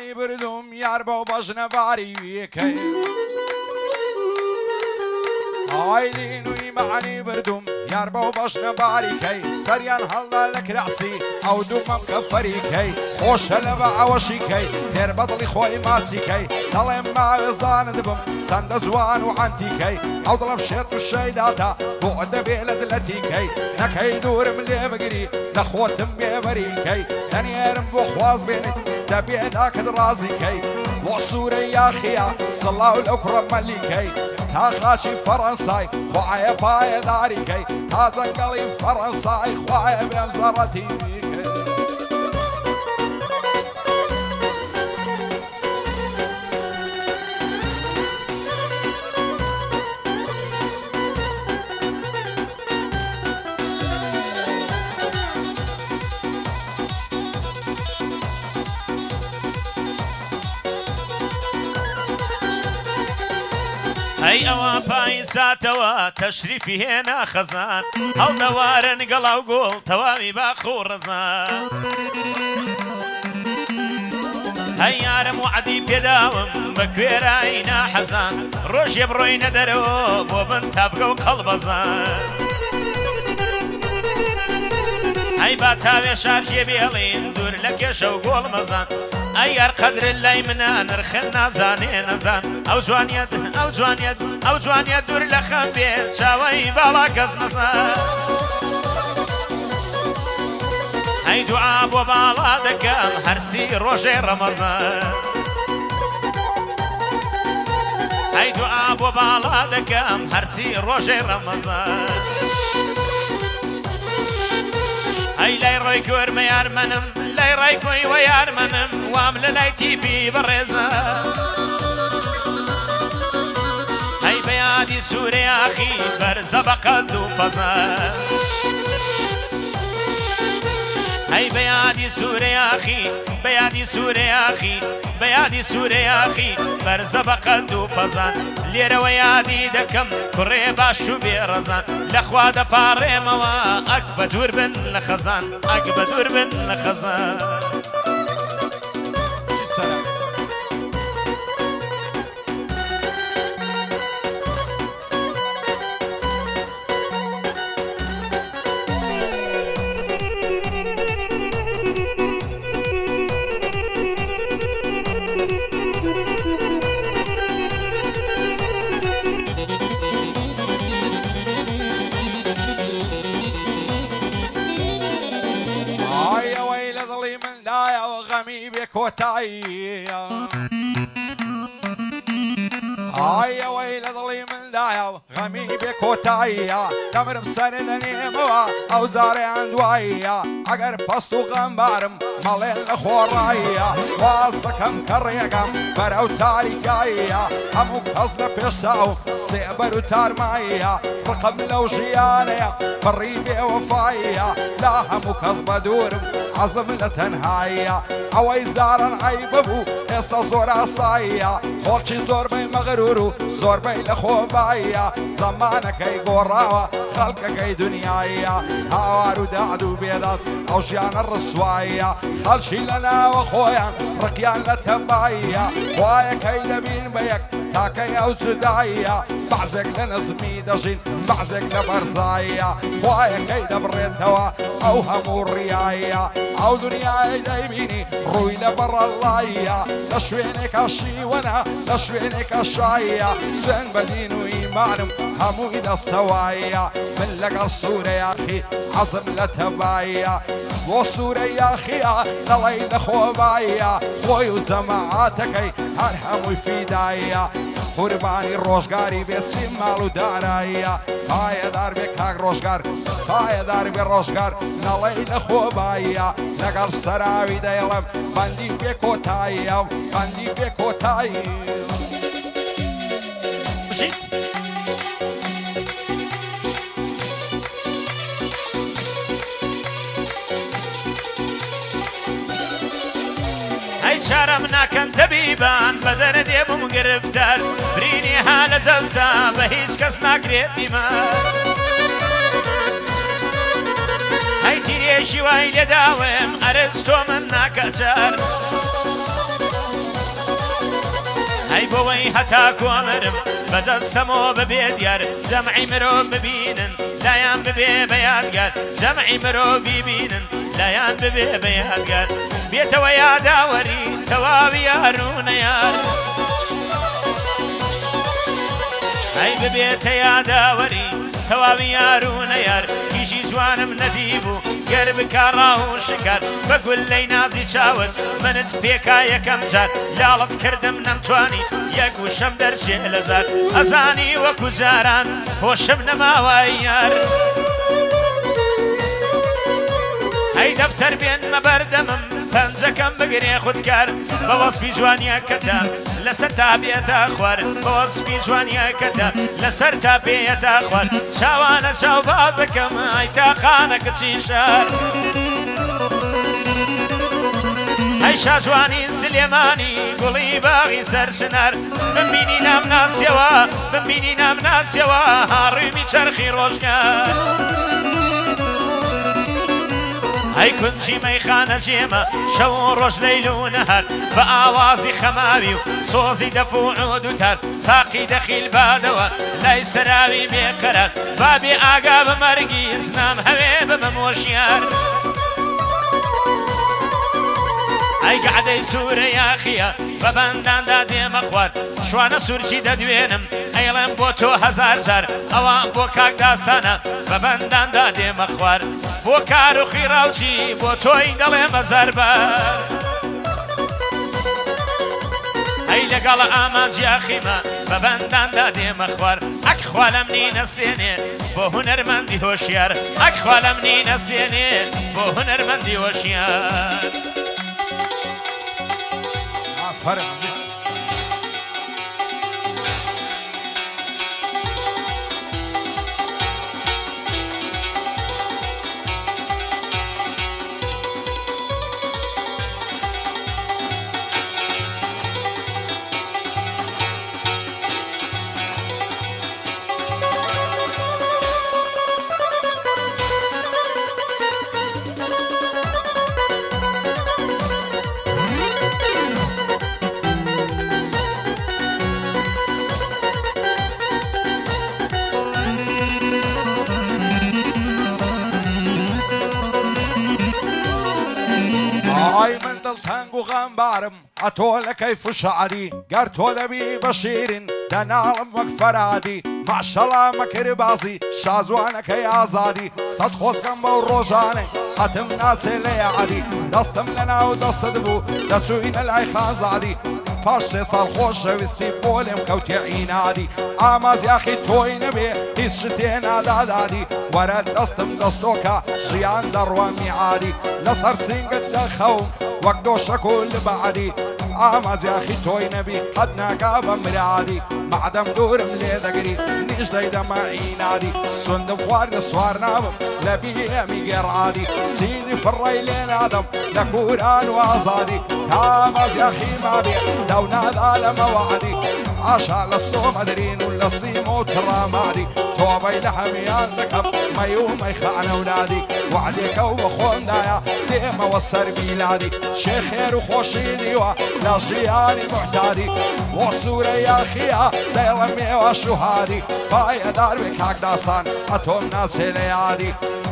معنی بردم یار با بجن باری ویکی آیدینوی معنی بردم یار با بجن باری کی سریان حالا لکرعسی او دومم کفری کی خوش لبا عوشی کی تر بطلی خوی ماسی کی دلم ما زان دبم سند زوان و عنتی کی او دلم شیط و شیداتا بعد بیلد لتی کی نکی دورم لی بگری نخوتم بیبری کی دنیارم بخواز بینید دبینا کد رازی کی وصوره یا خیا صلاة الأكرم ملكي تا خاشي فرنساي خوايا باي داري كي تا زنقلي فرنساي خوايا بمزرتي هەی ئەوە پاییزاتەوە تەشریفی هێنا خەزان هەڵدەوارە نگەڵاو گۆڵ تەواوی باخ و ڕەزان هەی یارم وعدی پێداوم بە کوێرایی ناحەزان ڕۆژێ بڕۆینە دەرەوە بۆ بن تابگە و قەڵبەزان هەی با تاوێ شارژێ بێڵین دوور لە کێشە و گۆڵ مەزان ئەیار قەدر لای منە نرخن نازانێ نەزان ئەو جوانیەت ئەو جوانیەت ئەو جوانیەت دوور لە خەم بێت چاوەی باڵا کەس نەزان ئەی دوعا بۆ باڵا دەکەم هەرسی ڕۆژەی ڕەمەزان ئەی دوعا بۆ باڵا دەکەم هەرسی ڕۆژەی ڕەمەزان ئەی لای ڕۆی گۆرمە یارمەنم لای ڕای کۆی وە یارمەنم وام لە لای تیپی بەڕێزە ئەی بە یادی سوورە یاخی بەرزە بە قەد و فەزە ئەی بە یادی سوورە یاخی بە یادی سوورە یاخی بە یادی سوورە یاخی بەرزە بە قەد و فەزان لێرەوە یادی دەکەم کوڕێ باش و بێڕەزان لەخوا دەپاڕێمەوە ئەک بە دوور بن لە خەزان ئەک بە دوور بن لە خەزان كوتايا يا ويل ظلي من دايا غمي بكوتايا دمر مسنن نيموا او زاري عند ويا اگر بستو غمبارم مالين خورايا واصدكم كريقم برو تاريكايا هموك اصلا بيشتاو سيبرو تارمايا رقم لو جيانيا بريبي وفايا لا هموك اصبا دورم عزم لتنهايا اوي زارن عيببو استا زور عصايا خورشي زور بي مغرورو زور بي لخوبايا زمانك اي قراوة خلقك اي دنيايا هاوارو دعدو بيضات او جيان الرسوايا خلشي لنا وخويا رقيان لتبايا خوايا كي دبين بيك تاكي او زدايا بعزك لنزمي دجين بعزك لبرزايا خوايا كي دبرين توا او همو الريايا او دنياي دايبيني روي لبر اللهيا لشوينك اشي وانا لشوينك اشايا زين بدين ويمانم همو اذا استوايا من لقى الصورة يا اخي عزم لتبايا وصورة يا اخي نلي لخوبايا خوي وزماعاتك هرهمو في دايا قرباني روشگاری بيت سيمالو دارايا هاي دار بكاك روشگار هاي دار بروشگار نلي لخوبايا نقل سراوي دايلم بندي بكوتايا بندي بكوتايا شرم نکن طبیبان بدن دیبم گرفتار برینی حال جلسه به هیچ کس نکرید بیمار های تیریشی وای لداوم ارز تو من نکچار بۆی هەتا کۆمرم بەدەستەمەوە ببێ دیار جەمعی مرۆڤ ببینن لایان ببێ بە یادگار جەمعی مرۆڤ بیبینن لایان ببێ بە یادگار بێتەوە یاداوەری تەواوی یارونە یار ئەی ببێتە یاداوەری تەواوی یارونە یار کیژی جوانم نەدیبوو گەر بکا ڕاو شکار بە گولەی نازی چاوت منت پێکا یەکەم جار لاڵت کردم نەمتوانی یەک وشەم دەرچێ لە زار ئەزانی وەکو جاران هۆشم نەماوای یار ئەی دەفتەر بێنمە بەردەمم پەنجەکەم بگرێ خودکار بە وەسفی جوانیەکەتە لەسەر تا بێتە خوار بە وەسفی جوانیەکەتە لەسەر تا پێیەتە خوار چاوانە چاو بازەکەم ئەی تاقانە کچی شار ئەی شاجوانی سلێمانی گوڵی باغی سەرچنار بمبینی نامناسیەوە بمبینی نامناسیەوە هاڕوومی چەرخی ڕۆژگار ئەی کونجی مەیخانە جێمە شەو ڕۆژ لەیل و نەهار بە ئاوازی خەماوی و سۆزی دەف و عود و تار ساقی دەخیل بادەوە لای سەراوی بێقەرار بابێ ئاگا بە مەرگی زنام هەوێ بمە مۆژیار ئەی گەعدەی سوورە یاخیە بە بەنداندا دێمە خوار شوانە سوورچی دەدوێنم ئەیڵێم بۆ تۆ هەزار جار ئەوان بۆ کاک داسانە بە بەنداندا دێمە خوار بۆ کار و خیراوچی بۆ تۆی دەڵێمە زەربەر ئەی لەگەڵ ئامانجیاخیمە بە بەنداندا دێمە خوار ئەک خوا لەم نینەسێنێ بۆ هونەرمەندی هۆشیار ئەک خوا لەم نینەسێنێ بۆ هونەرمەندی هۆشیار ئای من دڵتەنگ و غەمبارم ئەتۆ لە کەیف و شەعری گەر تۆ دەبی بە شیرین دەناڵم وەک فەرادی ماشەڵا مەکربازی شازوانەکەی ئازادی سەد خۆزگەم بەو ڕۆژانێ هەتم ناچێ لە یاعەدی دەستم لە ناو دەستت بوو دەچووینە لای خازادی پاش سێ ساڵ خۆشەویستی بۆ لێم کەوتێ عینادی ئامازیاخی تۆی نەبێ هیچ شتێ نادادادی وەرە دەستم دەستۆکە ژیان دەڕوە میعادی لەسەر سینگت دەخەوم وەک دۆشەک و لبعدی ئامازیاخی تۆی نەبی قەت ناکا بە مرادی مەعدەم دوورم لێ دەگری نیش دەیدەمە عینادی سوندم خواردە سوار نابم لە بیەمی گێڕادی چینی فڕەی لێ نادەم لە کوران و ئازادی تامازیاخی مابێ دەو نادا لەمە وعدی عاشا لە سۆمەدرین و لە سیم و تڕامادی تۆبەی لە هەمیان دەکەم مەی و مەیخانە و نادی وعدێکە و بە خۆمدایە دێمەوە سەر میلادی شێخێر و خۆشی دیوە لە ژیانی محتادی بۆ سوورە یاخیە دەیڵە مێوە شوهادی پایەدار بێ کاک داستان ئەتۆم ناچێ لە یادی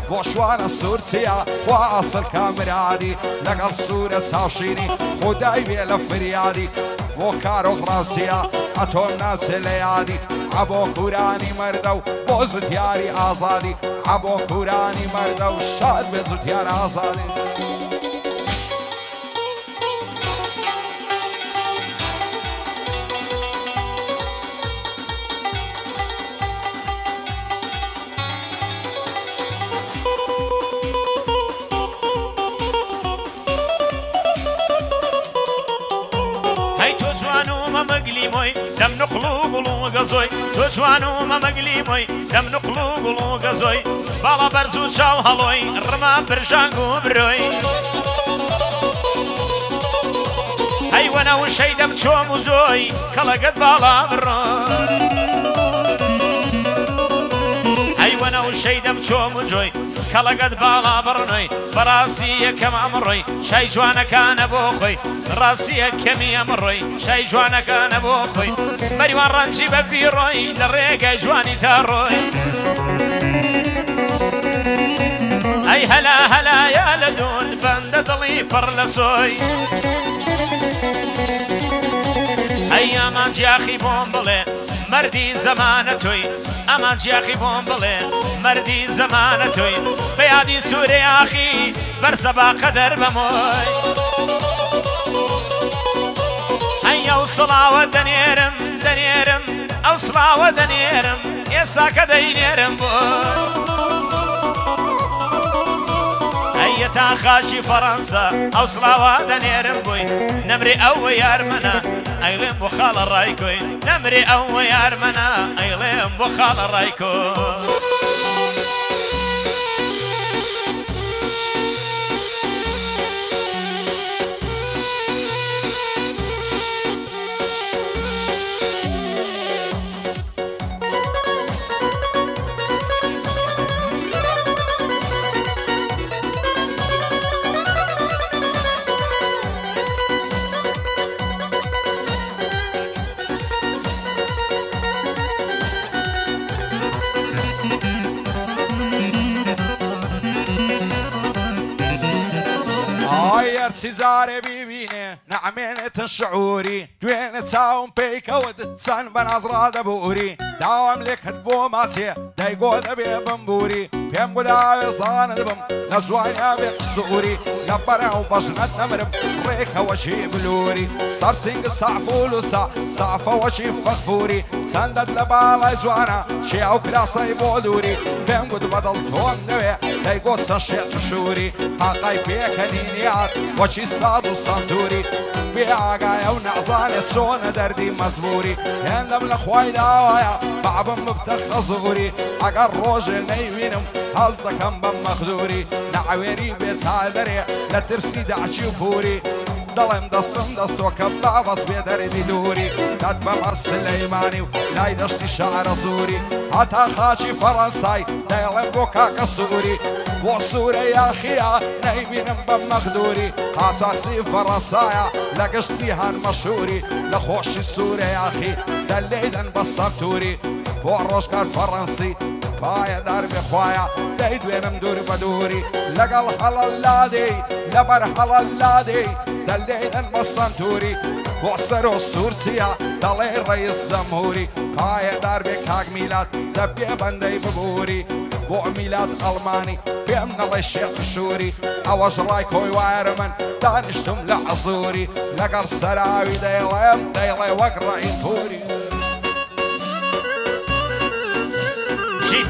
بۆ شوانە سوورچیە خوا ئاسڵ کامرادی لەگەڵ سوورە چاوشینی خودای بێ لە فریادی بۆ کارۆخ ڕاوچیە ئەتۆم ناچێ لە یادی عبۆ کورانی مەردە و بۆ زوتیاری ئازادی عبۆ کورانی مەردە و شاد بێ زوتیار ئازادی مەمەگلی مۆی دەم نقڵ و گوڵ و گەزۆی تۆ جوان و مەمەگلی مۆی دەم نقڵ و گوڵ و گەزۆی باڵا بەرز و چاو هەڵۆی ڕما برژانگ و برۆی هەیوەنە وشەی دەم چۆم و زۆی کەڵەگەت باڵا بڕۆ هەیوەنە ناو شەیدەم چۆم و جۆی کەڵەگەت باڵا بڕنۆی بەڕاستی یەکەم ئەمڕۆی شای جوانەکانە بۆ خۆی ڕاستی یەکەمی ئەمڕۆی شای جوانەکانە بۆ خۆی بەریوان ڕەنجی بە فیڕۆی لە ڕێگای جوانی تا ڕۆی ئەی هەلا هەلایە لە دوود بەندە دڵی پڕ لە سۆی ئەی ئەمان جیاخی بۆم بڵێ مردی زەمانە تۆی ئەمان جیاخی بۆم بڵێ مردی زەمانە تۆی بە یادی سوورەی ئاخی بەرزە با قەدەر بەمۆی ئەی ئەو سڵاوە دەنێرم دەنێرم ئەو سڵاوە دەنێرم ئێسا کە دەینێرم بۆی ئەیە تا خاچی فەڕەنسا ئەو سڵاوە دەنێرم بووی نەمرێ ئەوە یارمەنە ئەیڵێم بۆ خاڵە ڕایکۆی نەمرێ ئەوە یارمەنە ئەیڵێم بۆ خاڵە ڕایکۆی سيزاري بيبيني نعمينة شعوري دوين تساوم بيكود سان بنظرة دبوري داوم لك هدبو ماتي دايقو دبي بمبوري فيم قداوي صان دبم نزوانيا بقصوري نبرا وبجنة نمرم ريكا وشي بلوري صار سينق صعفولو صعفة وشي فخفوري سندد لبالا زوانا شيعو كلا صيبو دوري فيم قد بدل توم نوي دايقو ساشي تشوري حقاي بيكنينيات وشي صاد وصندوري بيعاقايا ونعزاني تصون دردي مزبوري يندم لخواي داوايا بعبم مفتخ زوري اقر روجل نيوينم هزدكم بمخدوري نعويري بيت هادري لا ترسي دعشي وفوري ضلم دستو كبا بس بيدردي دوري كاتبه مر سليماني لا يدشتي شعر زوري هاتا خاشي فرنساي دايلم بوكا كسوري وصوري يا خيا نايمين بمخدوري هاتاتي فرنسايا لقشتي هالمشهوري لخوشي السوري يا اخي دليدن بسطوري بوروش كار فرنسي فايا دربي خوايا دايد وينم دوري بدوري لقل حلالادي لبر حلالادي دليدن بسطوري وصرو السورسيا دلي رئيس جمهوري فايا دربي كاق ميلاد دبي بندي ببوري بو ميلاد ألماني بيمنا الله الشيخ الشوري أواج رايكوي وارمن دانشتم لعصوري لقر سراوي ديلي وقرأ ينفوري جيت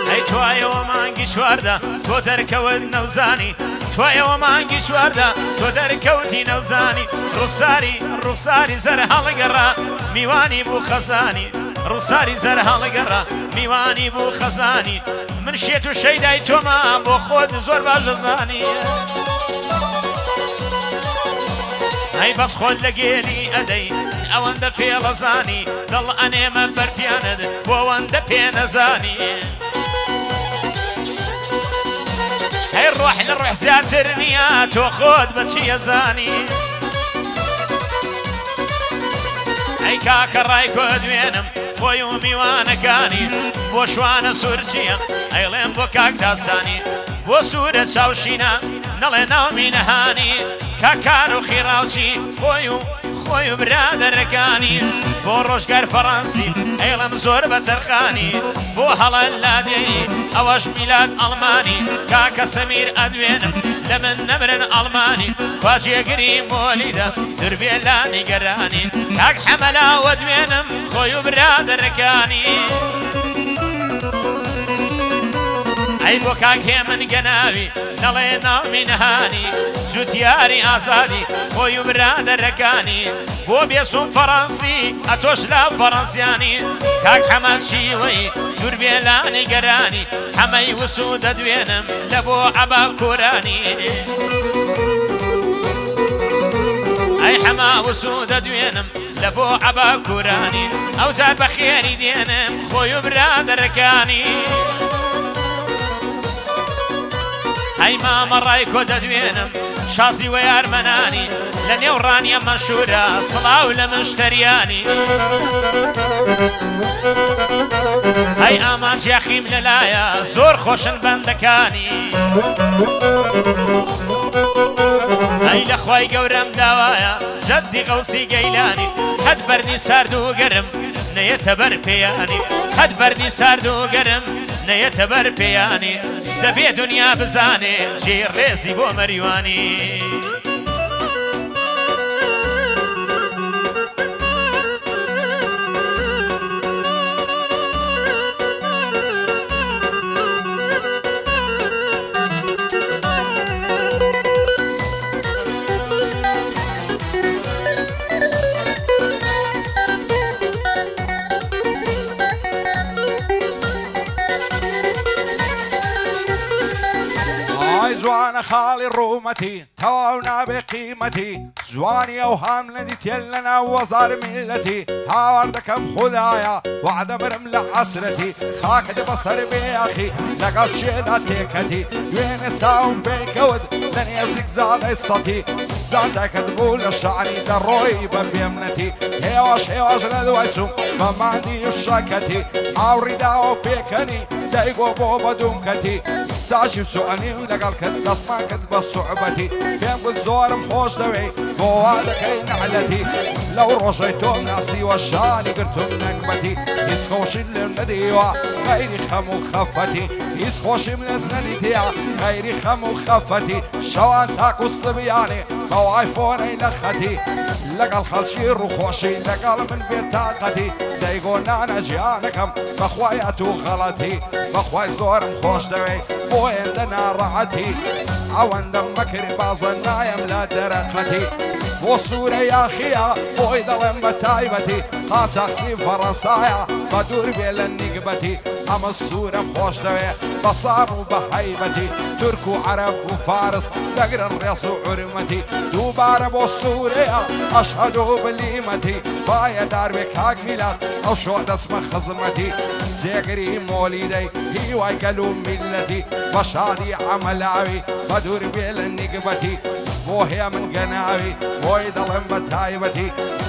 هاي توايا مانگی شواردا تو درکەوت نەوزانی توایەوە مانگی شواردا تۆ دەرکەوتی نەوزانی ڕوخساری زەر هەڵگەڕا میوانی بوو خەزانی ڕوخساری زەر هەڵگەڕا میوانی بوو خەزانی من شێت و شەیدای تۆمە بۆ خۆت زۆر باش دەزانی ئەی بەس خۆت لە گێری ئەدەی ئەوەندە فێڵەزانی دڵ ئەنێمە بەرپیانت بۆ ئەوەندە پێنەزانی هاي الروح للروح زيادة رنيات وخود بتشي زاني هاي كاكا رايكو دوينم بو يومي وانا كاني بو شوانا سورتيا هاي لين بو كاك داساني بو سورة شاوشينا نالي ناومي نهاني كاكارو خيراوشي خويو برادركاني بو روشكار فرنسي ايلم زور بترخاني بو هلا لادي اواش ميلاد الماني كاكا سمير ادوينم لمن نمرن الماني فاجي قريم وليده دربي لاني قراني كاك حملا ودوينم خويو برادركاني اي بو كاكي من قناوي نڵێ من هاني جوتياري آزادي خويو برادركاني بو بيسون فرنسي اتوش لا فرنسياني كاك حمد شيوي دربي لاني قراني حمي وسود دوينم لبو عبا كوراني ئەی حەما وسوودە دوێنم لە بۆ عەبا کوورانی ئەو جار بە خێری دێنم خۆی و برادەرەکانی ئەی مامە ڕای کۆ دەدوێنم شازی وە یارمەنانی لە نێو ڕانیە مەشهورە سڵاو لە مشتریانی ئەی ئامان جیاخیم لەلایە زۆر خۆشن بەندەکانی ئەی لە خوای گەورەم داوایە جەدی غەوسی گەیلانی قەت بەردی سارد و گەرم نەیەتە بەر پێیانی قەت بەردی سارد و گەرم نەیەتە بەر پێیانی دەبێ دنیا بزانێ جێ ڕێزی بۆ مەریوانی زوانە خاڵی ڕوومەتی تەواو نابێ قیمەتی زوانی ئەو هاملەنی تێل لە ناو وەزار میلەتی هاوار دەکەم خودایە وعدەمرم لە عەسرەتی خاکت بەسەر بێیاخی لەگەڵ چێدا تێکەتی دوێنێ چاوم پێیکەوت لە نێزیک زادەی سەتی زادەکەت بوو لە شعری دەڕۆی بە بێمنەتی هێواش هێواش لە دوای چوم بە ماندی و شەکەتی ئاوڕی داوە پێکەنی دەیگۆ بۆ بە دوومکەتی ساژی و سوعەنی و لەگەڵ کرد دەستمان کرد بە سوعبەتی پێم گوت زۆرم خۆش دەوێی بۆ وا دەکەی نەعلەتی لەو ڕۆژەی تۆم ناسیوە شانی گرتم نەکبەتی هیچ خۆشیم لێم نەدیوە غەیری خەم و خەفەتی هیچ خۆشیم لێت نەدیتیا غەیری خەم و خەفەتی شەوان تاک و سبیانێ بەو ئایفۆنەی لە خەتی لەگەڵ خەڵکی ڕووخۆشی لەگەڵ من بێت تاقەتی دەیگۆ نانە گیانەکەم بەخوایەت و غەڵەتی بەخوای زۆرم خۆش دەوێی بۆ ئێندە ناڕەحەتی ئەوەندەم مەکرد بازە نایم لە دەرەقەتی بۆ سوورە یاخیە بۆی دەڵێم بە تایبەتی قاچاقچی فەڕەنسایە بە دوور بێ لە نیگبەتی ئەمە سوورەم خۆش دەوێ بە سام و بە هەیبەتی تورک و عەرەب و فارس دەگرن ڕێز و عورمەتی دووبارە بۆ سوورەیە ئەشهەد و بلیمەتی باەدار بێ کاک میلاد ئەو شۆ دەچمە خزمەتی جێگری مۆلیدەی هیوای گەل و میلەتی بە شادی عەمەلاوی بە دوور بێ لە نیگبەتی بۆ هەیە من گەناوی بۆی دەڵێم بە تایبەتی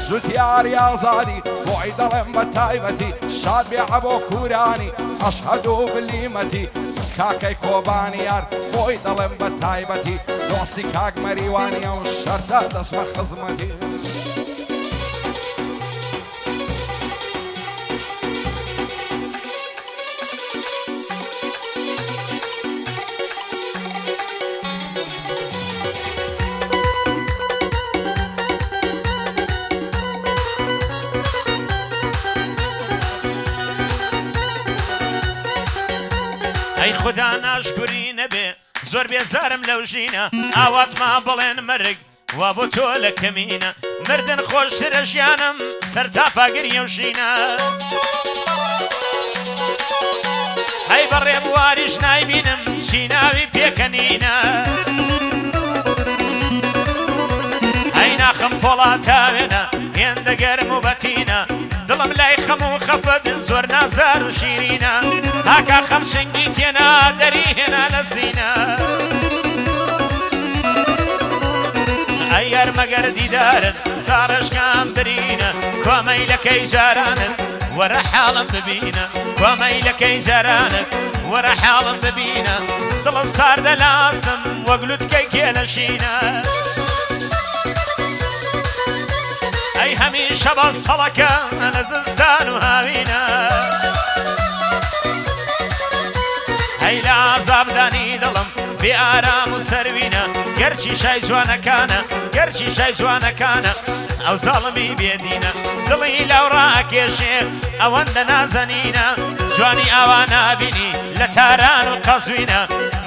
زوتیاری ئازادی بۆی دەڵێم بە تایبەتی شاد بێ عەبۆ کوورانی ئەشهەد و بلیمەتی کاکەی کۆبانی یار بۆی دەڵێم بە تایبەتی دۆستی کاک مەریوانیە و شەرتە دەچمە خزمەتی ئەی خوددا ناشکوری نەبێ زۆر بێزارم لەو ژینە ئاواتما بڵێن مەرگ وا بۆ تۆ لە کەمینە مردن خۆشترە ژیانم سەرتا پاگریە و ژینە ئەی بەڕێ بواریش نایبینم چی ناوی پێکەنینە ئەی ناخەم پۆڵاتاوێنە هێندە گەرم و بەتینە دڵم لای خەم و خەفەت زۆر نازار و شیرینە هاکا خەم چنگی تێنا دەری هێنا لە سینە ئەی یارمەگەر دیدارت ساڕەشکام برینە کۆمەیلەکەی جارانت وەرە حاڵم ببینە کۆمەیلەکەی جارانت وەرە حاڵم ببینە دڵم ساردە لاسم وەگلوتکەی کێلەشینە ئەی هەمیشە بەستەڵەکە لە زستان و هاوینە ئەی لە عەزابدانی دڵم بێ ئارام و سەروینە گەرچی شای جوانەکانە گەرچی شای جوانەکانە ئەو زاڵمی بێدینە دڵی لەو ڕاکێشێ ئەوەندە نازەنینە جوانی ئاوا نابینی لە تاران و قەزوینە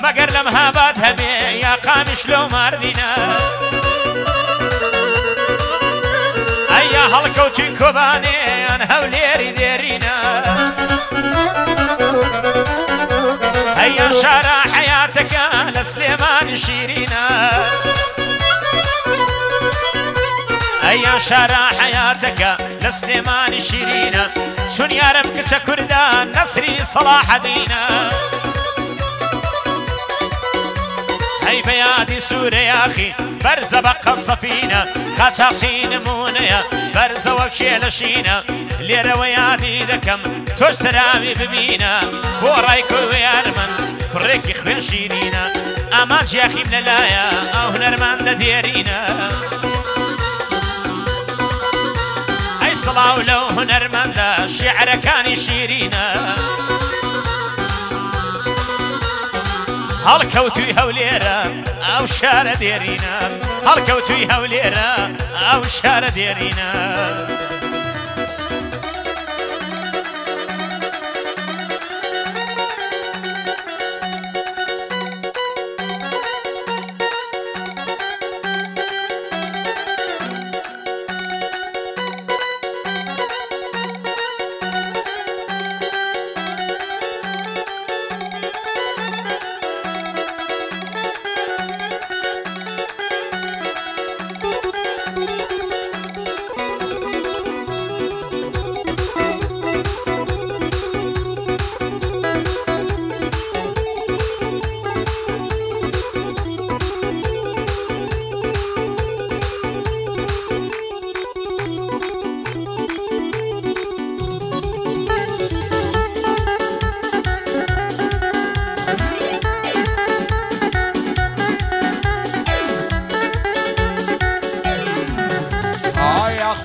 مەگەر لەم هابات هەبێ یا قامیش لەو ماردینە ئەیا هەڵکەوتی کۆبانێیان هەولێری دێرینە ئەیا شارە حەیاتەکە لە سلێمانی شیرینە بەیان شارە حەیاتەکە لە سلێمانی شیرینە چون یارم کچە کوردان نەسری سەلاحەدینە ئەی بەیادی سوورە یاخی بەرزە بە قەسەفینە قاچاقچی نمونەیە بەرزە وەک شێلەشینە لێرەوە یادی دەکەم تۆش سەراوی ببینە بۆ ڕای کوێیارمن کوڕێکی خوێن شیرینە ئامان جیاخیم لەلایە ئەو هونەرمەندە دێرینە ئەی سڵاو لەو هونەرمەندە شیعرەکانی شیرینە هەڵکەوتووی هەولێرە ئەو شارە دێرینە هەڵکەوتووی هەولێرە ئەو شارە دێرینە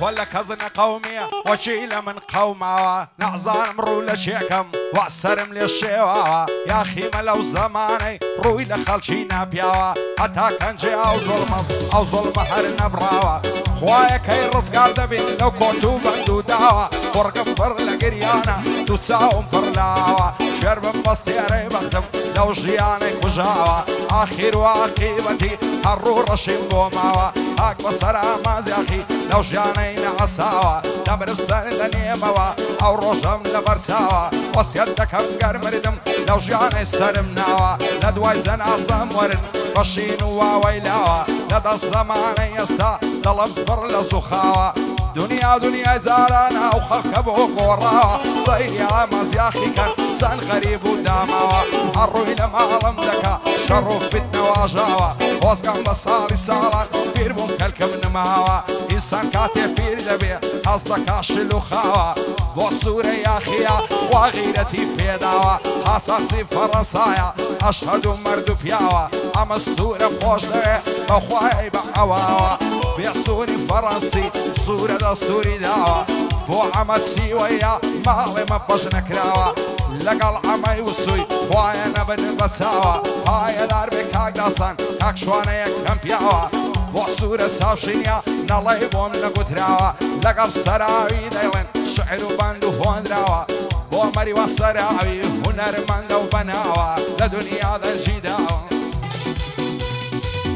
ولا كزن قومي وشيل من قومه نعزان مرو لشيكم واسترم للشيوا يا اخي ملو زماني روي لخلشينا بياوا حتى كان جي او ظلم هرنا براوا خوايا كي الرزق دبي لو كنتو بندو داوا ورقم فر لقريانا تساوم فرلاوا شرب بستيري بخدم لو جياني كجاوا اخير واقيبتي هرو رشيم بوماوا هاك بصرا مازي اخي لو جياني نعساوا دمر بسن لنيموا او روجم لبرساوا وسيدك بقر مردم لو جياني سرمناوا لدواي زن عصام ورد رشين وويلاوا لدى الزمان يستا طلب لزخاوا دنيا زارانا وخلق بوق وراوا صير يا مزياخي كان سن غريب وداماوا الروي لما علمتك شرف فتنة واجاوا واسقم بصالي سالان بيربون كالكم نماوا إنسان كاتي فير دبي أصدك عشلو خاوا بوصورة يا خيا وغيرتي بيداوا حاساقسي فرنسايا أشهد مردو بياوا أما السورة خوش لغي بخواي بقواوا بيستوري فرنسي صورة دستوري داوا بو عمد سيويا مالي ما بجنا كراوا لقل عمي وسوي خوايا نبن بتساوا هاي دار بكاك داستان اكشوانا يكم بياوا بو صورة سافشينيا نالي بوم نقوتراوا لقل سراوي دايلن شعر وباندو هون دراوا بو مري وسراوي هنر من لو بناوا لدنيا ذا الجداوا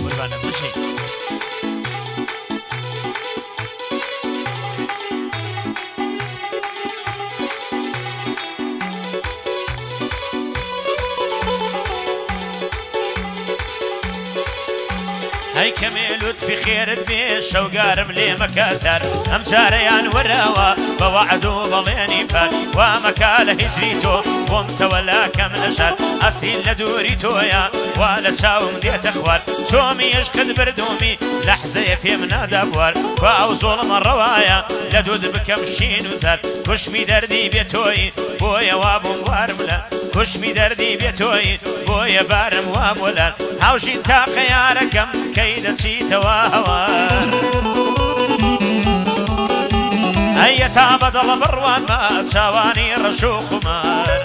قربانا مشي هاي كميلوت في خير دبي شوقارم لي مكاتر ام جاريان وراوا بوعدو بليني فال ومكاله هجريتو قمت ولا كم نشر اسيل لدوريتو يا ولا تشاوم ديت اخوار شومي يشخد بردومي لحظه في منادى بوار باو ظلم الروايا لدود بكم شين وزر كشمي دردي بيتوي بويا وابو وارملا كشمي دردي بيتوي بويا بارم وابولر هاوشين تا خياركم كيد تشيت وهوار هيا تابد البروان ما تشاواني رشوخ مار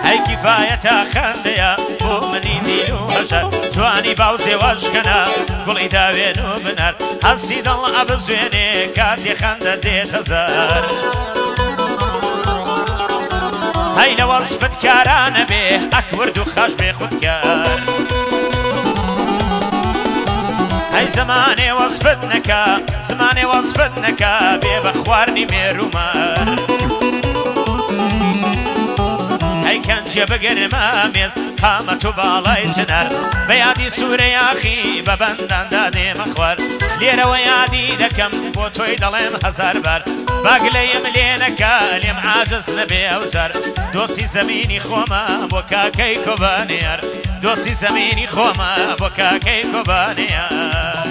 هاي كفاية خنديا بو مني ديلو هشر جواني باوزي واشكنا قولي داوينو بنار حسي دل ابزويني كاتي خند ديت هزار هاي لوصفت كاران به اكورد وخاش بخودكار هاي زماني وصفتنك ببخوارني ميرومار هاي گەنجە بگەرمە مێز قامەت و باڵای چنار بە یادی سوورە یاخی بە بەنداندا دێمە خوار لێرەوە یادی دەکەم بۆ تۆی دەڵێم هەزار بار باگلەیم لێ نەکا لێم عاجز نەبێ ئەوجار دۆستی زەمینی خۆمە بۆ کاکەی کۆبانێر دۆستی زەمینی خۆمە بۆ کاکەی کۆبانێر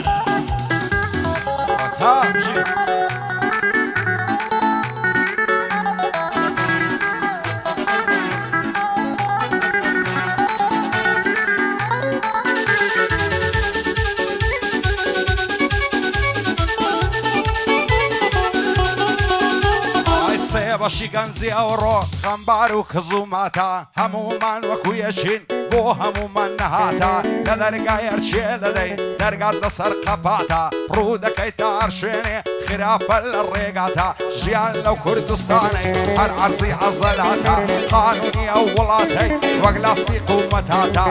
بەشی گەنجی ئەوڕۆ خەمبار و کزوماتە هەمومان وەکو یەشین بۆ هەمومان نەهاتە لە دەرگای هەرچێ دەدەی دەرگات لەسەر قەپاتە ڕوو دەکەی تا هەر شوێنێ خراپە لە ڕێگاتە ژیان لەو کوردستانەی هەر عەرزی عەزەلاتە قانونی ئەو وڵاتەی وەک لاستیق و مەتاتە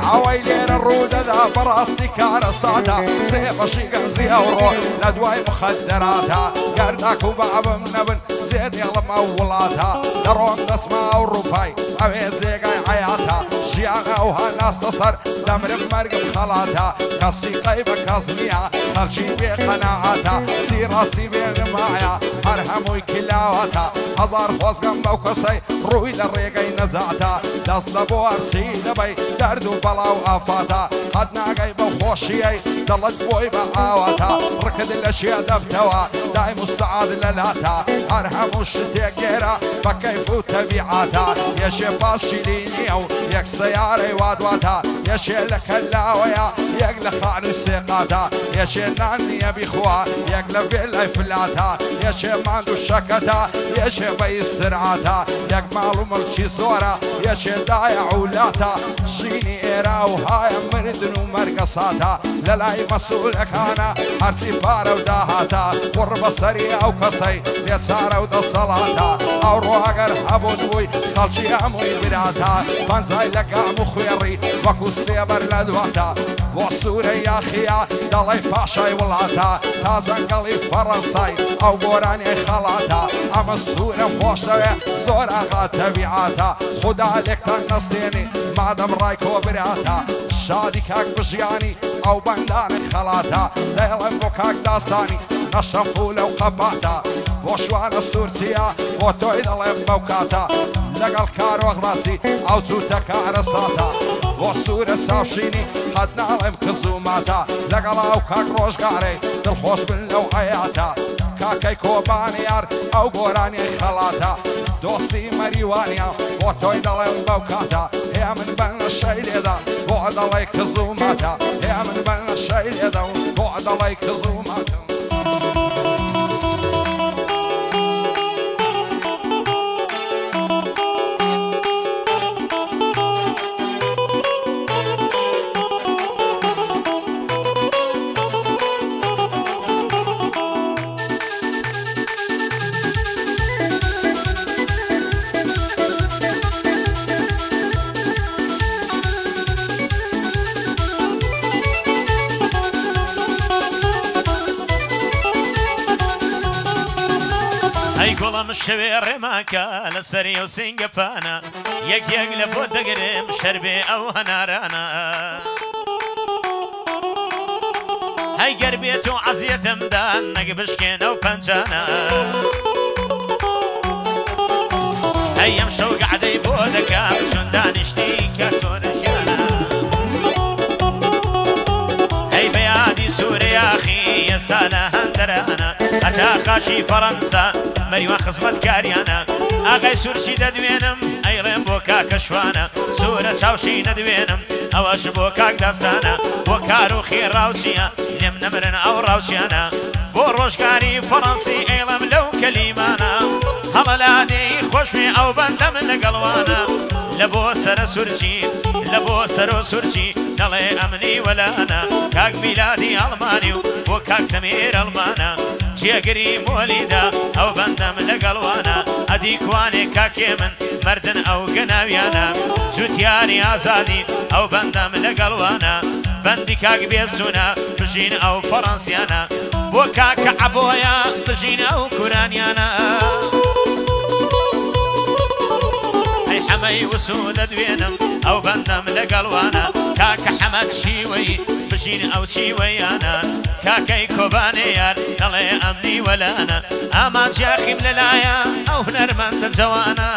ئەوەی لێرە ڕوو دەدا بەڕاستی کارە ساتە سێ بەشی گەنجی ئەوڕۆ لە دوای مخەدەراتە گەرداک و بەعبم نەبن زێدێڵم ئەو وڵاتە دەڕۆم دەسما ئەو ڕووپای ئەوێ جێگای حەیاتە ژیان ئەوها ناستە سەر دەمرم مەرگم خەڵاتە کەسی قەی بە کەس نییە خەڵکی بێ قەناعاتە سی ڕاستی بێ نمایە هەر هەمووی کلاوەتە هەزار خۆزگەم بەو کەسەی ڕووی لە ڕێگەی نەجاتە دەست لە بۆ هەرچی دەبەی دەرد و بەڵاو ئافاتە قەت ناگەی بەو خۆشیەی دڵت بۆی بە ئاواتە ڕکد لە شێ دەبتەوە دایم و سەعاد لەلاتە هەر هەموو شتێک گێرە بە کەیف و تەبیعاتە یەشێ پاسشی نییە و یەک سەیارەی وادواتە یەشێ لە کەلاوەیە یەک لە خانووی سێقاتە یەشێ نان نییە بیخوا یەک لە بێ لای فلاتە یەشێ ماند و شەکەتە یەشێ بەی سرعاتە یەک ماڵ و مڵکی زۆرە یەشێ دایە عولاتە ژینی ئێرە و هایە مردن و مەرگە ساتە لە لای مەسوولەکانە هەرچی پارە و داهاتە وڕ بەسەری ئەو کەسەی لێچارە و دەسەڵاتە ئەو ڕۆگەر هەبوون بووی خەڵکی هەمووی براتە پەنجای لە گام و خوێڕی وەکو سێبەر لە دواتە بۆ سوورە یاخیە دەڵێ پاشای وڵاتە تا جەنگەڵی فەڕەنسای ئەو گۆرانەی خەڵاتە ئەمە سوورە خۆش دەوێ زۆر ئاغا تەبیعاتە خودا لێکتان نەستێنی مادەم ڕای کۆبراتە شادی کاک بژیانی ئەو بەندانە خەڵاتە دەڵێم بۆ کاک داستانی نەشەم پولە و قەپاتە بۆ شوانە سوورچیە بۆ تۆی دەڵێم بەو کاتە لەگەڵ کارۆغ ڕاستی ئەو جووتە کارە ساتە بۆ سوورە چاوشینی قەت ناڵێم کزوماتە لەگەڵ ئەو کاک ڕۆژگارەی دڵخۆش بن لەو حەیاتە کاکەی کۆبانیار ئەو گۆرانی خەڵاتە دۆستی مەریوانیا بۆ تۆی دەڵێم بەو کاتە هەیە من بەن لە شەی لێدا بۆ دەڵێ کزوماتە هەیە من بەن لە شەی لێدا و بۆ دەڵێ کزوماتە گوڵم شەوێ ڕێماکە لە سەری و سنگەپانە یەک یەک لە بۆ دەگرم شەربێ ئەو هەنارانە هەی گەر بێت و عەزیەتمدان نەگ بشکێنە و پەنجانە هەی ئەم شەو گەعدەی بۆ دەکەم چون دانیشتی کە سۆرەشیانە هەی بە یادی سوورە یاخی ئێستا لە هەندەرانە هەتا خاشی فەڕەنسا مەریوان خزمەت کاریانە ئاغای سوورچی دەدوێنم ئەیڵێم بۆ کاکە شوانە سوورە چاوشی نەدوێنم ئەوەش بۆ کاک داسانە بۆ کار و خێڕاوچیە لێم نەمرن ئەو ڕاوچیانە بۆ ڕۆژگاری فەڕەنسی ئەیڵێم لەو کەلیمانە هەڵەلادەی خۆشوێ ئەو بەندەم لەگەڵوانە لە بۆ سەرە سوورچی لە بۆ سەرۆ سوورچی نەڵێ ئەمنی وەلانە کاک میلادی ئەڵمانی و بۆ کاک سەمیر ئەڵمانە جێگری مۆلیدا ئەو بەندەم لەگەڵوانە ئەدی کوانێ کاکێ من مردن ئەو گەناویانە جوتیانی ئازادی ئەو بەندەم لەگەڵوانە بەندی کاک بێزوونە بژین ئەو فەڕەنسیانە بۆ کاکە عەبۆیە بژین ئەو کورانیانە ئەمەی وسو دەدوێنم ئەو بەندەم لەگەڵوانە کاکە حەمەد شیوەی بژین ئەو چیوەیانە کاکەی کۆبانێ یار دەڵێ ئەمنی وەلانە ئامان جاخیم لەلایە ئەو هونەرمەندە جەوانە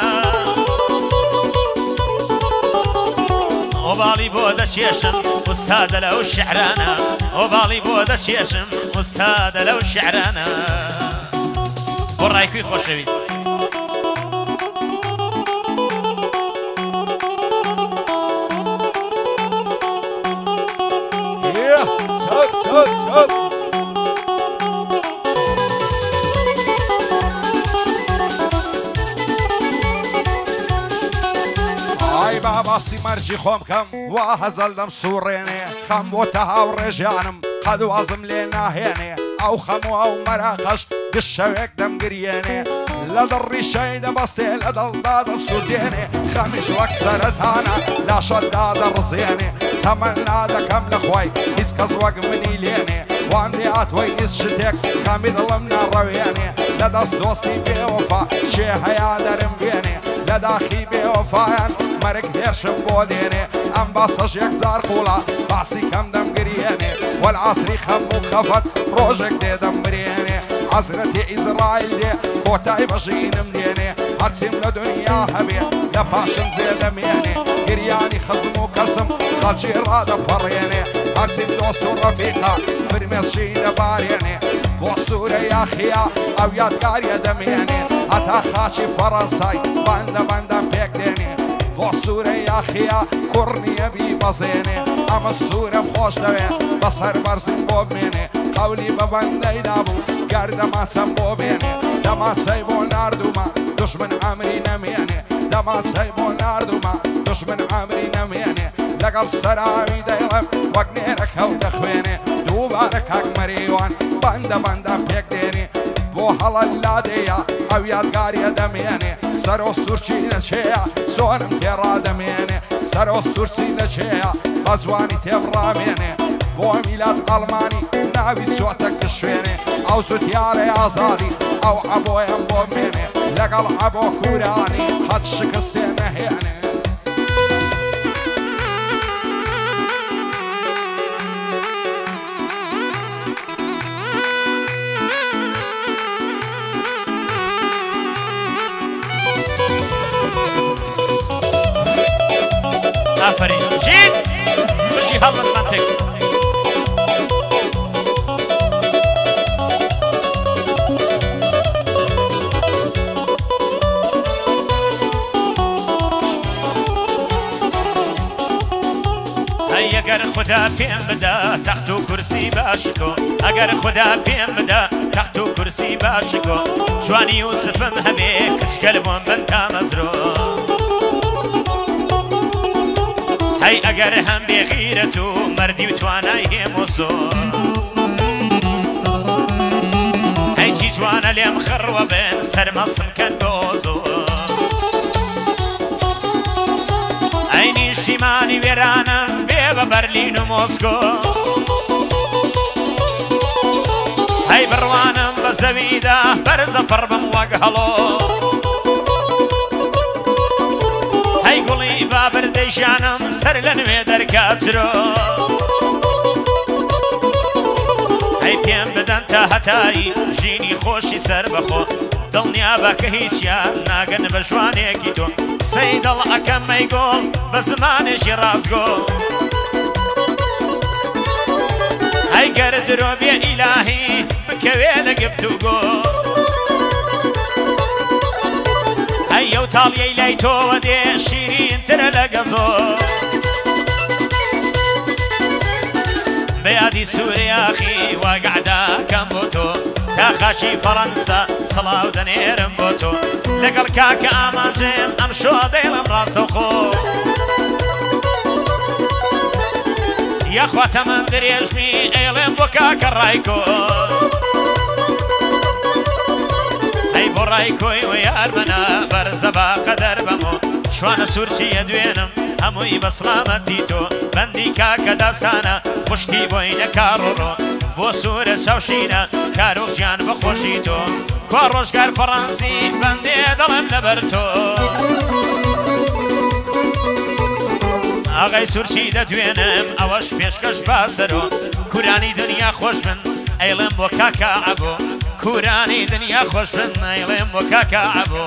ئۆباڵی بۆ دەچێشم ئوستادە لەو شیعرانە ئۆباڵی بۆ دەچێشم ئوستادە لەو شیعرانە بۆ ڕایکوی خۆشەویست باسی مەرجی خۆم کەم وا هەزەل دەم سوڕێنێ خەم بۆ تە هاوڕێژیانم قەد وازم لێ ناهێنێ ئەو خەموو ئەو مەراقەش گشەوێک دەمگرێنێ لە دڵڕیشەی دەبەستێ لە دڵدا دەسووتێنێ خەمیش وەک سەرەتانە لاشەردا دەڕزێنێ تەمەنا دەکەم لە خۆی هیچ کەس وەک منی لێنێ وام لێ ئاتوەی هیچ شتێک خەمی دڵم ناڕەوێنێ لە دەست دۆستی بێوەفا شێ هەیە دەرم بێنێ لە داخی بێوەفایان مەرگ هێرشم بۆ دێنێ ئەم باسەش یەکجار قوڵە باسی کەم دەمگرێنێ وەلعاسری خەم و خەفەت ڕۆژێک دێ دەمبرێنێ حەزرەتی ئیزرائیل دێ کۆتای بەژینم دێنێ هەرچیم لە دنیا هەبێ لە پاشم جێ دەمێنێ گریانی خزم و کەسم خەڵکی ڕادەپەڕێنێ هەرچیم دۆست و ڕەفیقا فرمێسشی دەبارێنێ بۆ سوورە یاخیا ئەو یادگاریە دەمێنێ هەتا خاچی فەڕەنسای بەندە بەندەم پێک دێنێ بۆ سوورە یاخیا کوڕنیە بیبەزێنێ ئەمە سوورەم خۆش دەوێ بەسەر بەرزم بۆ بمێنێ قەولی بە بەندەی دابوو گەر دەماچەم بۆ بێنێ دەماچەی بۆ ناردوومە دوژمن ئەمری نەمێنێ دەماچەی بۆ ناردوومە دوژمن ئەمری نەمێنێ لەگەڵ سەراوی دەیڵم وەک نێرە کەوت دەخوێنێ دووبارە کاک مەریوان بەندە بەندەم پێک دێنێ بۆ هەڵە لادەیە ئەو یادگاریە دەمێنێ سەر و سوورچی لەچێە چۆنم تێڕا دەمێنێ سەر و سوورچی لەچێە بە زوانی تێبڕامێنێ بۆ میلاد ئەڵمانی ناوی چۆتە کشوێنێ ئەو زوتیارەی ئازادی ئەو عەبۆیەم بۆ مێنێ لەگەڵ عەبۆ کوورانی هەت شکستێ نەهێنێ آفرین جید بشی هەڵمت منتێک ئەگەر خوددا پێم بدا تەخت و کورسی باشکۆ ئەگەر خوددا پێم بدا تەخت و کورسی باشکۆ جوانی یوسفم هەبێ کچکەل بۆم بن تا مەزرۆ هەی ئەگەر هەم بێغیرەت و مەردی و توانای هێمۆسۆ هەی چی جوانە لێم خڕوە بن سەرمەسم کەن تۆزۆ ئەی نیشتیمانی وێرانم بێ بە بەرلین و مۆسکۆ هەی بڕوانم بە زەویدا بەرزە فەڕبم وەک هەڵۆ هەی گوڵی بابردەیشانم سەر لە نوێ دەرکاترۆ هەی پێم بدەن تا هەتایی ژینی خۆشی سەر بەخۆ دڵنیا بە کە هیچیان ناگەن بە ژوانێکی تۆ سەی دڵ ئەکەم مەیگۆڵ بە زمانێکی ڕازگۆ هەی گەر درۆ بێ ئیلاهی بکەوێ لە گفتوگۆ هەی ئەو تاڵیەی لای تۆوە دێ شیرینترە لە گەزۆ بە یادی سوورەیاخی واگەعداکەم بۆ تۆ تا خاچی فەڕەنسا سڵاو دەنێرم بۆ تۆ لەگەڵ کاکە ئامانجێم ئەم شۆ دەیڵم ڕاستەوخۆ یاخوا تەمەم درێژمی ئێڵێم بۆ کاکە ڕایکۆ هەی بۆ ڕایکۆی و یارمەنە بەرزە با قەدەر بەمۆ شوانە سوورچیە دوێنم هەمووی بە سڵامەتی تۆ بەندی کاکە داسانە خوشکی بۆی نەکاڕۆڕۆ بۆ سوورە چاوشینە کارۆژیان بەخۆشی تۆ کوا ڕۆژگار فەڕەنسی بەندێ دەڵێم لەبەر تۆ ئاغای سوورچی دەدوێنم ئەوەش پێشکەش باسەرۆ کورانی دنیا خۆش بن ئەیڵێم بۆ کاکە عەبۆ کورانی دنیا خۆش بن ئەیڵێم بۆ کاکە عەبۆ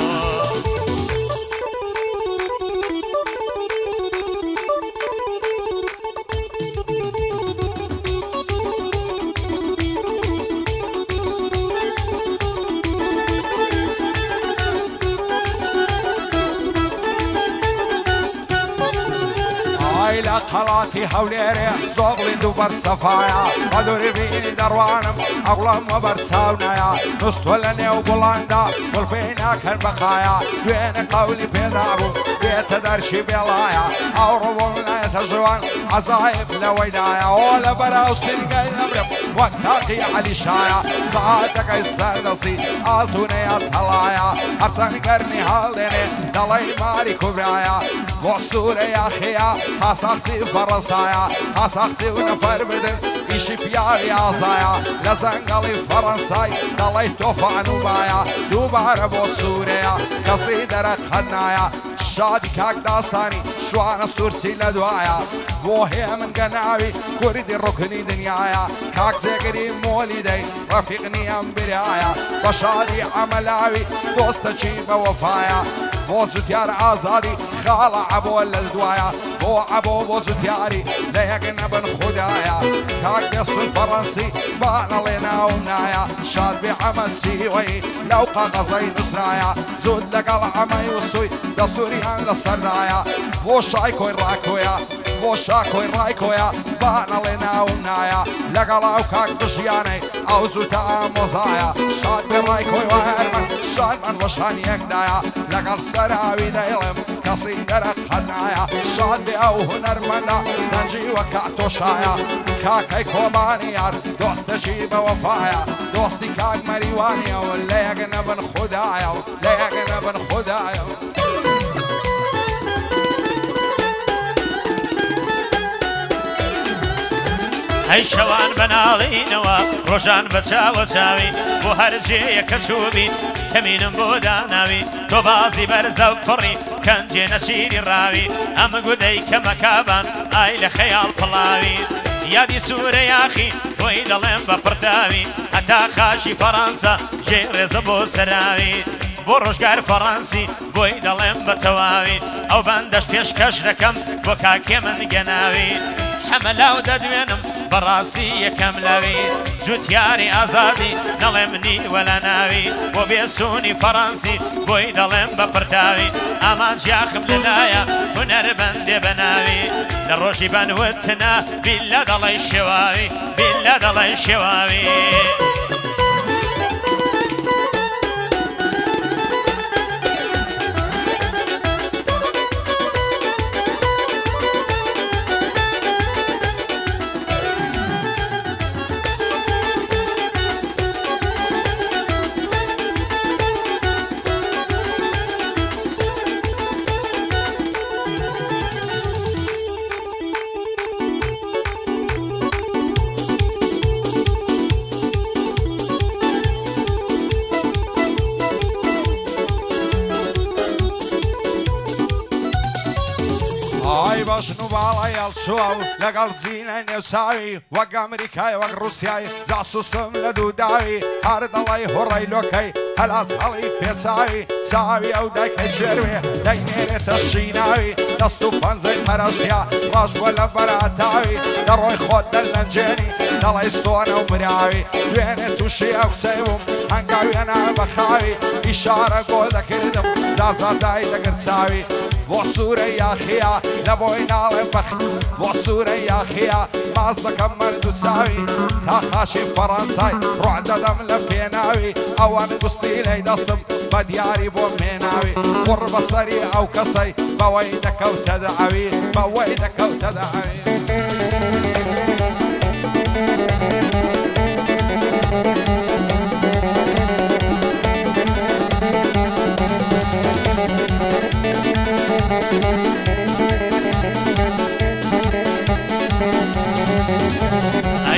إلى قلاتي هوليري زوغلي دوبر صفايا قدوري بيني دروانم أغلم وبرساونايا نستولني وبولاندا والفينا كان بقايا بين قولي بيضابو بيت درشي بلايا أوربو من يتجوان عزايف لويدايا ولا براو سنقاي نمرب وقتاقي علي شايا ساعتك السردسي آلتوني الطلايا أرسان قرني هالديني دلاي ماري كبرايا وصوري يا خيا حساقسي فرنسايا حساقسي ونفر بدن إيشي بياري عزايا لزنقلي فرنساي دلاي توفى نوبايا دوبار بوصوريا قصيدة رقنايا شادي كاك داستاني شوانا سورسي لدوايا بوهي من قناوي كوردي الركني دنيايا كاك زيقري مولدي رفيقني امبريايا بشادي عملاوي دوست جيبه وفايا بو زوتيار عزادي خالع عبو للدوايا بو عبو بو زوتياري ليقنا بن خدايا كاك دستو الفرنسي بانا لنا ونايا شاد بعمل سيوي لو قاقزي نسرايا زود لك العمي والسوي دستوريان للسردايا بو شايكو الراكويا بو شاكو الرايكويا بانا لنا ونايا لقلاو كاك دجياني او زوتا موزايا شاد بالرايكوي وهرمن شاد من وشان يقدايا لقل سراوي دايلم قصيدة رقنايا شاد او هنرمنا نجي وكاتو شايا كاكي كومانيار دوست جيبه وفايا دوستي كاك مريوانيا ولا يقنا بن خدايا ولا يقنا بن خدايا هەی شەوان بەناڵینەوە ڕۆژان بە چاوەچاوی بۆ هەرجەیە کە چوبین کەمینم بۆ داناوی تۆ بازی بەرزە و فڕی کەنجێ نەچیری ڕاوی ئەمە گودەی کە مەکابان ئای لە خەیاڵ پڵاوی یادی سوورە یاخی بۆی دەڵێم بە پڕتاوی هەتا خاشی فەڕەنسا ژێ ڕێزە بۆ سەراوی بۆ ڕۆژگار فەڕەنسی بۆی دەڵێم بە تەواوی ئەو بەندەش پێشکەش دەکەم بۆ کاکێ من گەناوی حەمەلاو دەدوێنم بەڕاستی یەکەم لەوی جوتیاری ئازادی نەڵێ منی وەلا ناوی بۆ بێسوونی فەڕەنسی بۆی دەڵێم بە پرتاوی ئامان ژیاخم لەلایە هونەربەندێ بە ناوی لە ڕۆژی بەنوتنا بیلە دەڵێ شێواوی بیلە دەڵێ شێواوی ئای باشن و باڵای هەڵچووە و لەگەڵ جینە نێوچاوی وەک ئەمریکای وەک ڕووسیای جاسووسم لە دوو داوی هەر دەڵی هوڕەی لۆکەی هەلاس هەڵی پێچاوی چاوی ئەو دایکەی ژێروێ دەیمێنێتە شیناوی دەست و پەنجەی پەرەشتیا ڕاش بۆ لە بەراتاوی دەڕۆی خۆت دەرلەنجێنی دەڵی سۆنە و مراوی دوێنێ تووشی ئەو سەیوم هەنگاوێنە بەخاوی ئیشارە بۆ دەکردم زارزاردای دەگرچاوی بۆ سوورە یاخیا لە بۆی ناڵێم بەخی بۆ سوورە یاخیا ماز دەکەم مەرد و چاوی تا خاشی فەڕەنسای ڕوع دەدەم لە پێناوی ئەوان گوستی لەی دەستم بە دیاری بۆ مێناوی قوڕ بەسەری ئەو کەسەی بەوەی دەکەوتە دەعەوی بەوەی دەکەوتە دەعەوی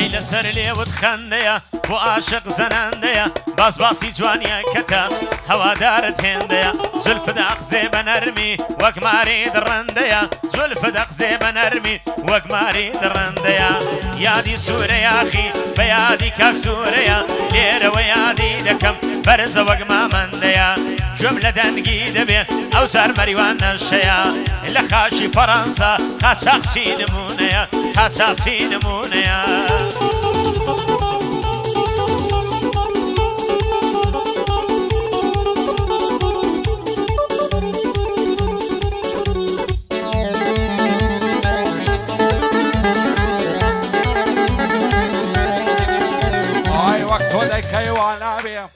ئەی لەسەر لێوت خەندەیە بۆ عاشق زەنەندەیە باس باسی جوانیەکەتە هەوادارت هێندەیە زولفت ئەقزێ بە نەرمی وەک ماری دڕەندەیە زولفت ئەقزێ بە نەرمی وەک ماری دڕەندەیە یادی سوورە یاخی بە یادی کاک سوورەیە لێرەوە یادی دەکەم بەرزە وەک مامەندەیە گوێم لە دەنگی دەبێ ئەو جار مەریوان نەشەیە لە خاشی فەڕەنسا قاچاقچی نمونەیە قاچاقچی نمونەیە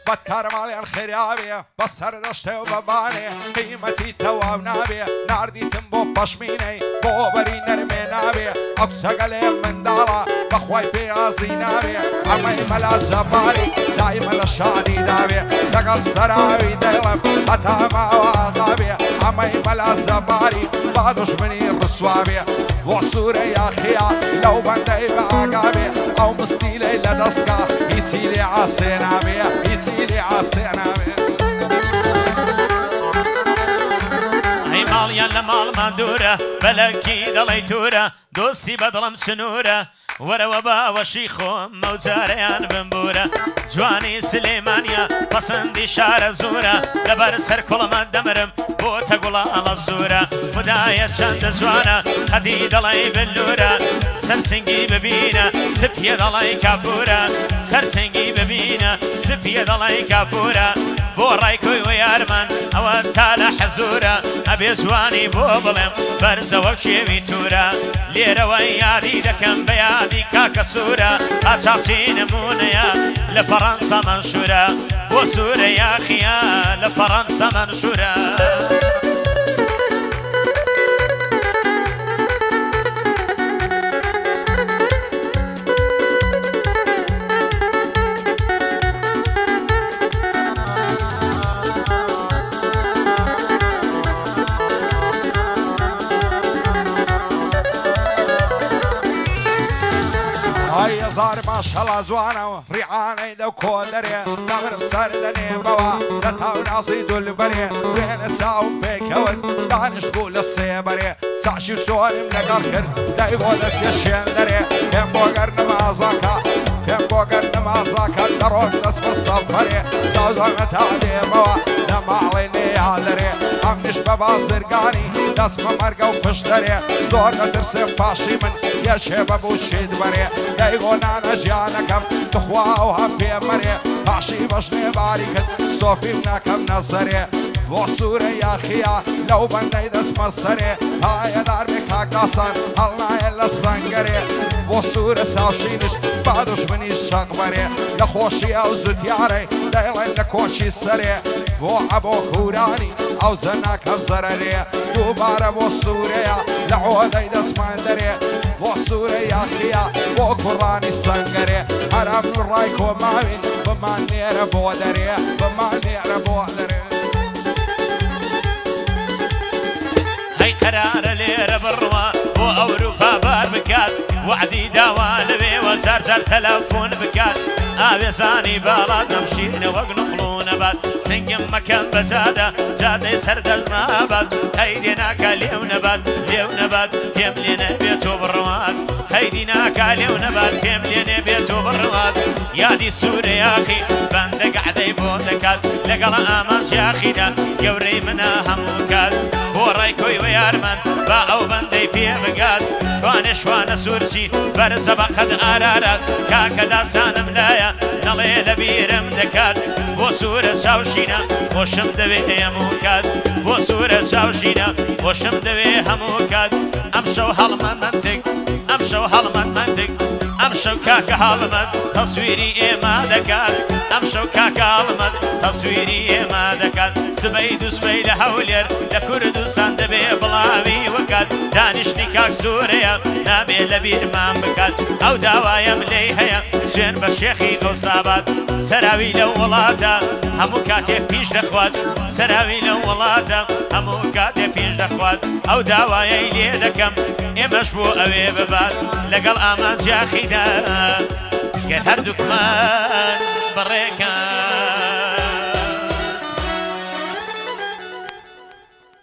بەکارماڵیان خێراوێ بەسەر دەشتێ و بەبانێ قیمەتی تەواو نابێ ناردیتم بۆ پەشمینەی بۆ بەری نەرمێ نابێ ئەو سەگەلێ منداڵە بەخوای پێازی نابێ ئەمەی مەلا جەباری دایمە لە شادی داوێ لەگەڵ سەراوی دەڵم هەتا ماوە ئاغابێ ئەمەی مەلا جەباری با دوژمنی ڕسوابێ بۆ سوورە یاخیا لەو بەندەی بە ئاگابێ ئەو مستیلەی لە دەستکە هیچی لێ عاسێ نابێ هیچی لێ عاسێ نابێ ئەی ماڵیان لە ماڵمان دوورە بەلەکی دەڵی تورە دۆستی بەدڵم سنوورە وەرەوە باوەشی خۆم مەوجارەیان بمبورە جوانی سلێمانیا پەسەندی شارە زورە لەبەر سەر کوڵەمە دەمرم بۆ تەگوڵاڵە زورە خدایە چەندە جوانە قەدی دەڵی بلورە سەرسنگی ببینە سپیە دەڵی کافورە سەرسنگی ببینە سپیە دەڵی کافورە بۆ ڕایکۆی و یارمان ئەوە تا لە حەزورە ئەبێ جوانی بۆ بڵێم بەرزەوە کێوی تورە لێرەوە یادی دەکەم بە یادی کاکە سوورە قاچاقچی نمونەیە لە فەڕەنسا مەنشورە بۆ سوورە یاخیە لە فەڕەنسا مەنشورە هزار ماشەڵا جوانە و ڕیعانەی دەو کۆدەرێ دەمرم سەر لە نێمەوە لە تاوناسی دولبەرێ وێنە چاوم پێکەوت دانیشت بوو لە سێبەرێ ساشی و سۆرم لەگەڵ کرد دای بۆ دەستێ شوێندەرێ پێم بۆ گەر نەمازاکە پێم بۆ گەر نەمازاکە دەڕۆژ دەست بە سەفەرێ ساوزانە تا دێمەوە لە ماڵی نێیادەرێ ئەمنیش بە بازرگانی دەست بە مەرگە و پشتەرێ زۆر دەترسێم پاشی من یەکێ بەبوو شید بەرێ دەیگۆنانە ژیانەکەم تخوا و هەم پێمەرێ پاشی بەشنێ باری کرد سۆفیم ناکەم نەزەرێ بۆ سوورە یاخیا لەو بەندەی دەستمە سەرێ هایەدار بێ کاک داستان هەڵنایە لە سەنگەرێ بۆ سوورە چاوشینش با دوژمنیش شەق بەرێ لە خۆشی ئەو زوتیارەی دەیڵێن لە کۆچی سەرێ بۆ ئەبۆ کورانی ئەو جەناکەم زەرەرێ دووبارە بۆ سوورەیە لە عۆدەی دەستمان دەرێ بۆ سوورە یاخیا بۆ کوڕانی سەنگەرێ هەرام و ڕای کۆماوین بمان نێرە بۆ دەرێ بمان نێرە بۆ دەرێ هەی قەرارە لێرە بڕوە بۆ ئەوروپا بار بکات وعدی داوا لەوێوە جار جار تەلەفۆن بکات ئاوێزانی باڵات نەمشینەوە گنوقڵ و نەبات سنگم مەکەم بە جادە جادەی سەردەست نابات قەیدێ ناکا لێو نەبات لێو نەبات تێم لێ نەبێت و بڕوات قەیدی ناکا لێو نەبات تێم لێ نەبێت و بڕوات یادی سوورە یاخی بەندە گەعدەی بۆ دەکات لەگەڵ ئامان جاخیدا گەورەی منە هەموو کات بۆ ڕایکۆی و یارمان با ئەو بەندەی پێ بگات توانێ شوانە سوورچی بەرزە بە قەد ئارارات کاکە داسانم لایە نەڵێ لە بیرم دەکات بۆ سوورە چاوشینە خۆشم دەوێ هەموو کات بۆ سوورە چاوشینە خۆشم دەوێ هەموو کات ئەم شەو هەڵمەند منتێک ئەم شەو هەڵمەند منتێک ئەم شەو کاکە هەڵمەند تەسویری ئێمە دەکات ئەم شەو کاکە هەڵمەند تەسویری ئێمە دەکات سبەی دووسبەی لە هەولێر لە کوردستان دەبێ بڵاوی وەکات دانیشتی کاک سوورەیە نابێ لە بیرمان بکات ئەو داوایم لێی هەیە سوێن بە شێخی قەوسابات سەراوی لەو وڵاتە هەموو کاتێ پیش دەخوات سەراوی لەو وڵاتە هەموو کاتێ پیش دەخوات ئەو داوایەی لێ دەکەم ئێمەش بۆ ئەوێ ببات لەگەڵ ئامان جاخیدا گەر هەردووکمان بەڕێکە